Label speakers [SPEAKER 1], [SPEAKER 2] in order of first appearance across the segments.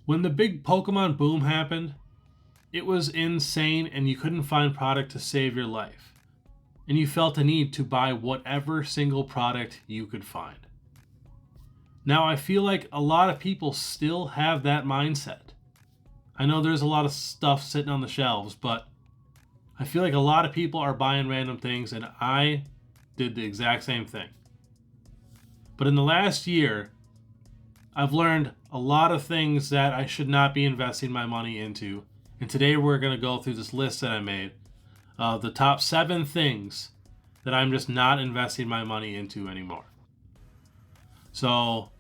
[SPEAKER 1] When the big Pokemon boom happened, it was insane and you couldn't find product to save your life. And you felt a need to buy whatever single product you could find. Now I feel like a lot of people still have that mindset. I know there's a lot of stuff sitting on the shelves, but I feel like a lot of people are buying random things and I did the exact same thing. But in the last year, I've learned a lot of things that I should not be investing my money into. And today we're going to go through this list that I made of the top 7 things that I'm just not investing my money into anymore. So,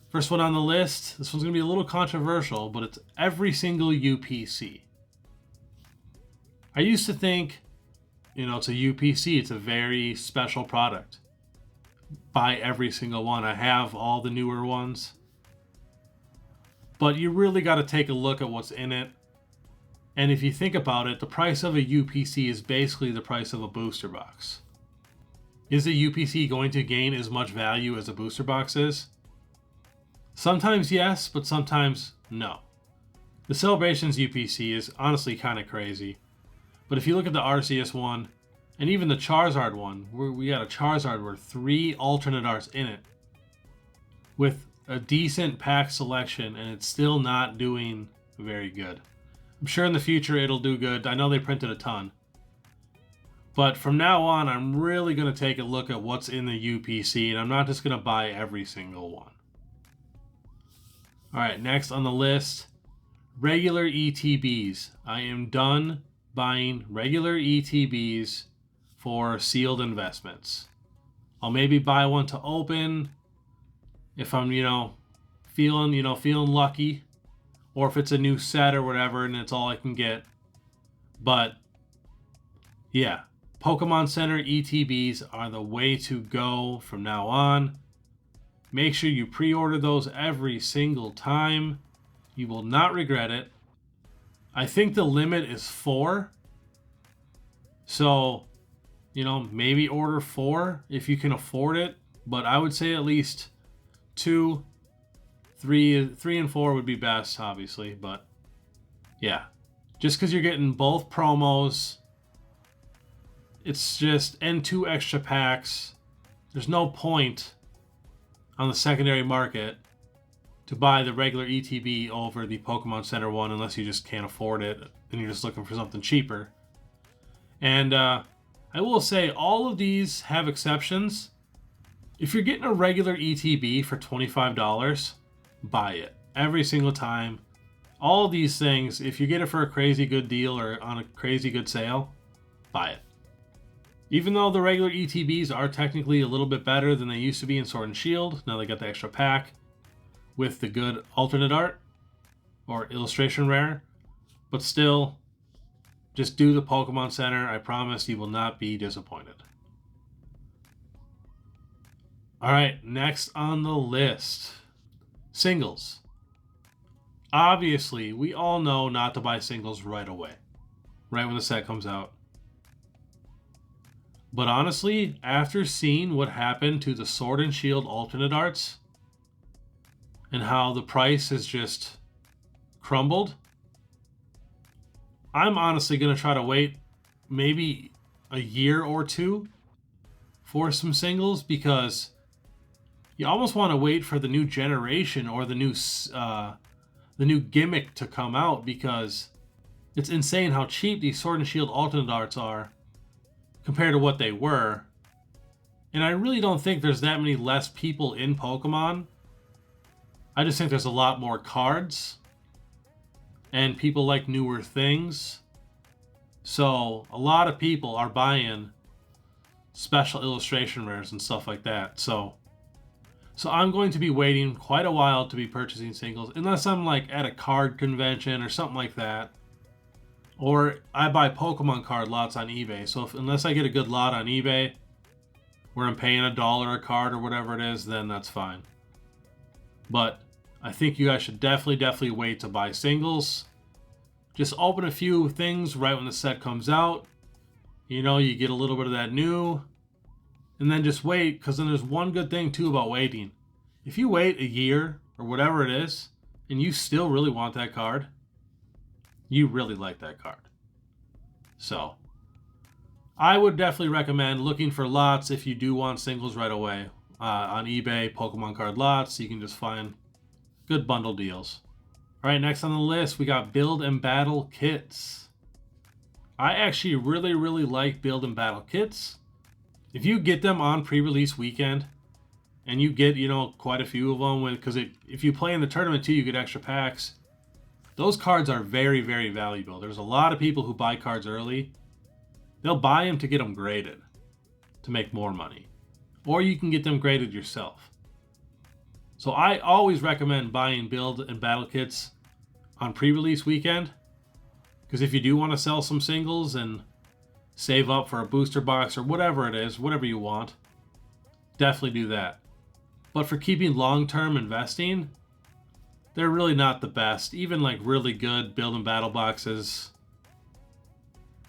[SPEAKER 1] first one on the list, this one's going to be a little controversial, but it's every single UPC. I used to think, it's a UPC, it's a very special product. Buy every single one. I have all the newer ones. But you really got to take a look at what's in it. And if you think about it, the price of a UPC is basically the price of a booster box. Is a UPC going to gain as much value as a booster box is? Sometimes yes, but sometimes no. The Celebrations UPC is honestly kind of crazy. But if you look at the Arceus one, and even the Charizard one, we got a Charizard with 3 alternate arts in it, with a decent pack selection, and it's still not doing very good. I'm sure in the future it'll do good. I know they printed a ton. But from now on, I'm really going to take a look at what's in the UPC, and I'm not just going to buy every single one. Alright, next on the list, regular ETbs. I am done buying regular ETbs for sealed investments. I'll maybe buy one to open if I'm, feeling lucky, or if it's a new set or whatever and it's all I can get. But yeah, Pokemon Center ETbs are the way to go from now on. Make sure you pre-order those every single time. You will not regret it. I think the limit is 4. So, maybe order 4 if you can afford it. But I would say at least 2, 3 and 4 would be best, obviously. But yeah, just because you're getting both promos, and 2 extra packs, there's no point on the secondary market to buy the regular ETB over the Pokemon Center one unless you just can't afford it and you're just looking for something cheaper. And I will say all of these have exceptions. If you're getting a regular ETB for $25, buy it every single time. All of these things, if you get it for a crazy good deal or on a crazy good sale, buy it. Even though the regular ETBs are technically a little bit better than they used to be in Sword and Shield, now they got the extra pack with the good alternate art or illustration rare, but still, just do the Pokemon Center. I promise you will not be disappointed. Alright, next on the list, singles. Obviously, we all know not to buy singles right away, right when the set comes out. But honestly, after seeing what happened to the Sword and Shield alternate arts and how the price has just crumbled, I'm honestly going to try to wait maybe a year or 2 for some singles, because you almost want to wait for the new generation or the new gimmick to come out, because it's insane how cheap these Sword and Shield alternate arts are compared to what they were. And I really don't think there's that many less people in Pokemon. I just think there's a lot more cards and people like newer things. So a lot of people are buying special illustration rares and stuff like that. So I'm going to be waiting quite a while to be purchasing singles, unless I'm like at a card convention or something like that. Or I buy Pokemon card lots on eBay. So unless I get a good lot on eBay where I'm paying $1 a card or whatever it is, then that's fine. But I think you guys should definitely wait to buy singles. Just open a few things right when the set comes out. You get a little bit of that new. And then just wait, because then there's one good thing too about waiting. If you wait a year or whatever it is, and you still really want that card, you really like that card. So I would definitely recommend looking for lots if you do want singles right away. On eBay, Pokemon card lots, you can just find good bundle deals. All right, next on the list, we got build and battle kits. I actually really like build and battle kits. If you get them on pre-release weekend, and you get, quite a few of them, because if you play in the tournament too, you get extra packs. Those cards are very valuable. There's a lot of people who buy cards early. They'll buy them to get them graded, to make more money. Or you can get them graded yourself. So I always recommend buying build and battle kits on pre-release weekend, because if you do want to sell some singles and save up for a booster box or whatever it is, whatever you want, definitely do that. But for keeping long-term investing, they're really not the best. Even like really good build and battle boxes,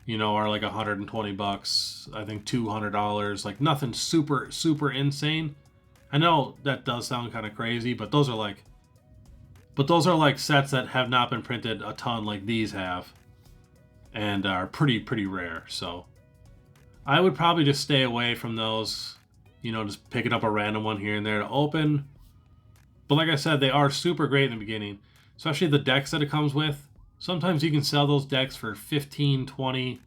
[SPEAKER 1] are like $120. I think $200. Like nothing super insane. I know that does sound kind of crazy, but those are like sets that have not been printed a ton like these have, and are pretty rare. So I would probably just stay away from those. Just picking up a random one here and there to open. But like I said, they are super great in the beginning, especially the decks that it comes with. Sometimes you can sell those decks for $15, $20,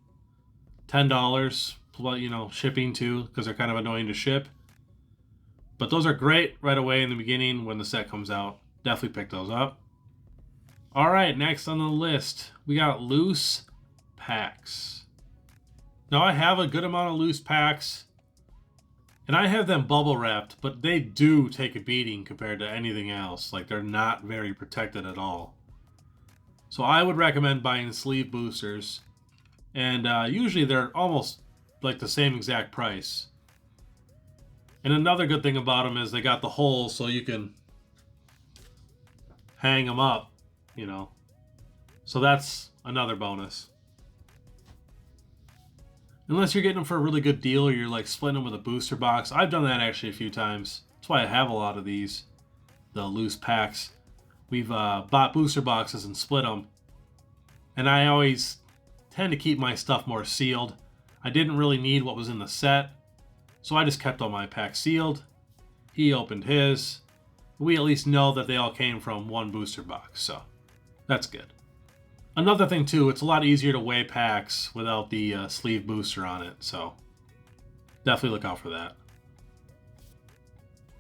[SPEAKER 1] $10, shipping too, because they're kind of annoying to ship. But those are great right away in the beginning when the set comes out. Definitely pick those up. All right, next on the list, we got loose packs. Now I have a good amount of loose packs, and I have them bubble wrapped, but they do take a beating compared to anything else. Like, they're not very protected at all. So I would recommend buying sleeve boosters. And usually they're almost like the same exact price. And another good thing about them is they got the holes so you can hang them up, So that's another bonus. Unless you're getting them for a really good deal or you're like splitting them with a booster box. I've done that actually a few times. That's why I have a lot of these, the loose packs. We've bought booster boxes and split them. And I always tend to keep my stuff more sealed. I didn't really need what was in the set, so I just kept all my packs sealed. He opened his. We at least know that they all came from one booster box, so that's good. Another thing too, it's a lot easier to weigh packs without the sleeve booster on it, so definitely look out for that.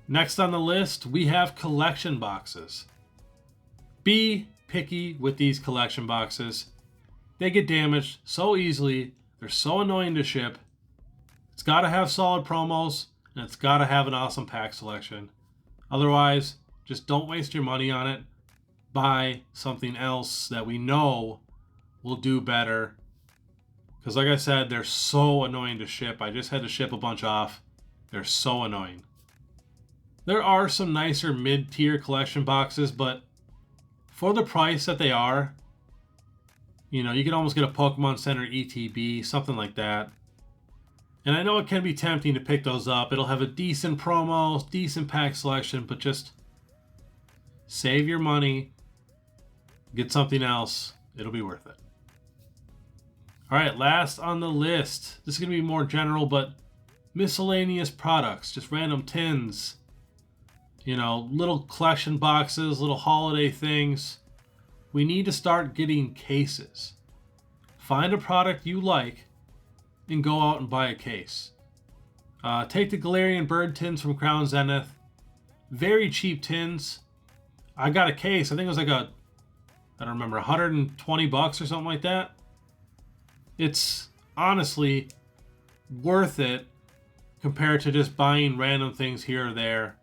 [SPEAKER 1] Next on the list, we have collection boxes. Be picky with these collection boxes. They get damaged so easily, they're so annoying to ship. It's got to have solid promos, and it's got to have an awesome pack selection. Otherwise, just don't waste your money on it. Buy something else that we know will do better. Because like I said, they're so annoying to ship. I just had to ship a bunch off. They're so annoying. There are some nicer mid-tier collection boxes, but for the price that they are, you can almost get a Pokemon Center ETb, something like that. And I know it can be tempting to pick those up. It'll have a decent promo, decent pack selection, but just save your money. Get something else. It'll be worth it. All right, last on the list. This is going to be more general, but miscellaneous products. Just random tins. Little collection boxes, little holiday things. We need to start getting cases. Find a product you like and go out and buy a case. Take the Galarian Bird tins from Crown Zenith. Very cheap tins. I got a case. I think it was like I don't remember, $120 or something like that. It's honestly worth it compared to just buying random things here or there.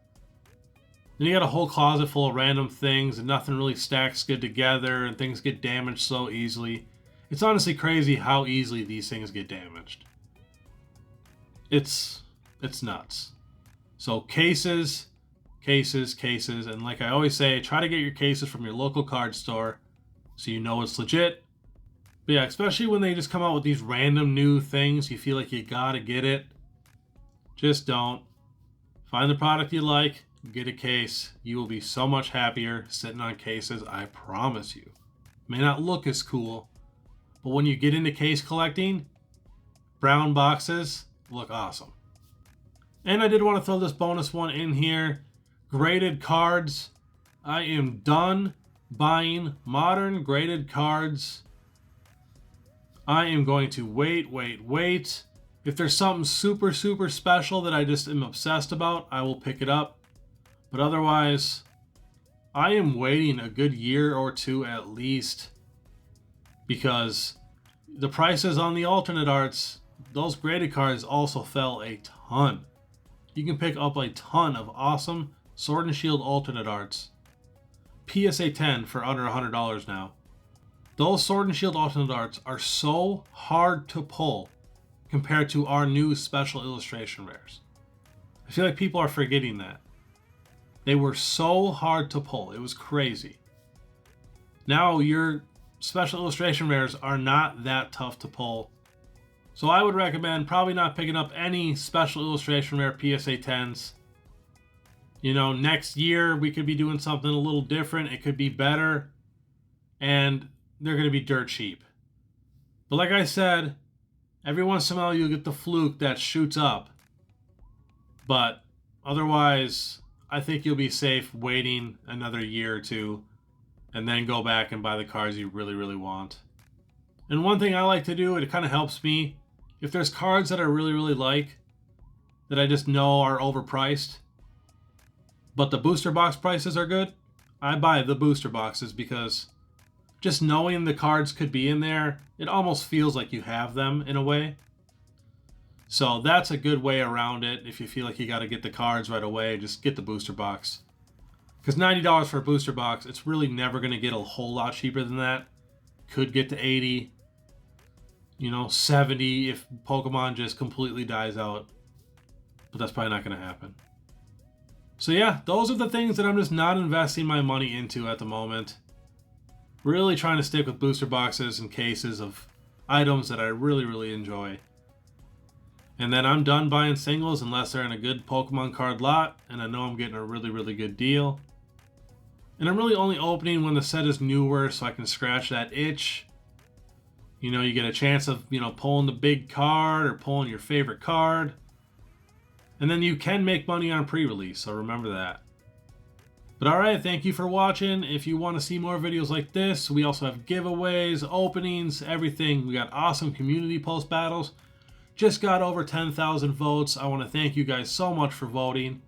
[SPEAKER 1] Then you got a whole closet full of random things and nothing really stacks good together and things get damaged so easily. It's honestly crazy how easily these things get damaged. It's nuts. So cases, and like I always say, try to get your cases from your local card store so you know it's legit. But yeah, especially when they just come out with these random new things, you feel like you gotta get it. Just don't. Find the product you like, get a case. You will be so much happier sitting on cases, I promise you. May not look as cool, but when you get into case collecting, brown boxes look awesome. And I did want to throw this bonus one in here. Graded cards. I am done buying modern graded cards. I am going to wait. If there's something super special that I just am obsessed about, I will pick it up. But otherwise, I am waiting a good year or two at least, because the prices on the alternate arts, those graded cards also fell a ton. You can pick up a ton of awesome Sword and Shield alternate arts. PSA 10 for under $100 now. Those Sword and Shield alternate arts are so hard to pull compared to our new special illustration rares. I feel like people are forgetting that. They were so hard to pull. It was crazy. Now your special illustration rares are not that tough to pull. So I would recommend probably not picking up any special illustration rare PSA 10s. You know, next year we could be doing something a little different. It could be better. And they're going to be dirt cheap. But like I said, every once in a while you'll get the fluke that shoots up. But otherwise, I think you'll be safe waiting another year or two and then go back and buy the cards you really want. And one thing I like to do, it kind of helps me, if there's cards that I really like that I just know are overpriced, but the booster box prices are good, I buy the booster boxes, because just knowing the cards could be in there, it almost feels like you have them in a way. So that's a good way around it. If you feel like you got to get the cards right away, just get the booster box. Because $90 for a booster box, it's really never going to get a whole lot cheaper than that. Could get to 80, you know, 70 if Pokemon just completely dies out. But that's probably not going to happen. So yeah, those are the things that I'm just not investing my money into at the moment. Really trying to stick with booster boxes and cases of items that I really enjoy. And then I'm done buying singles unless they're in a good Pokemon card lot and I know I'm getting a really good deal. And I'm really only opening when the set is newer so I can scratch that itch. You know, you get a chance of, you know, pulling the big card or pulling your favorite card. And then you can make money on pre-release, so remember that. But alright, thank you for watching. If you want to see more videos like this, we also have giveaways, openings, everything. We got awesome community post battles. Just got over 10,000 votes. I want to thank you guys so much for voting.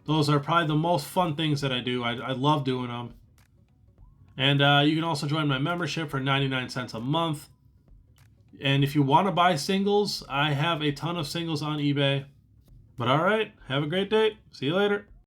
[SPEAKER 1] Those are probably the most fun things that I do. I love doing them. And you can also join my membership for 99 cents a month. And if you want to buy singles, I have a ton of singles on eBay. But alright, have a great day. See you later.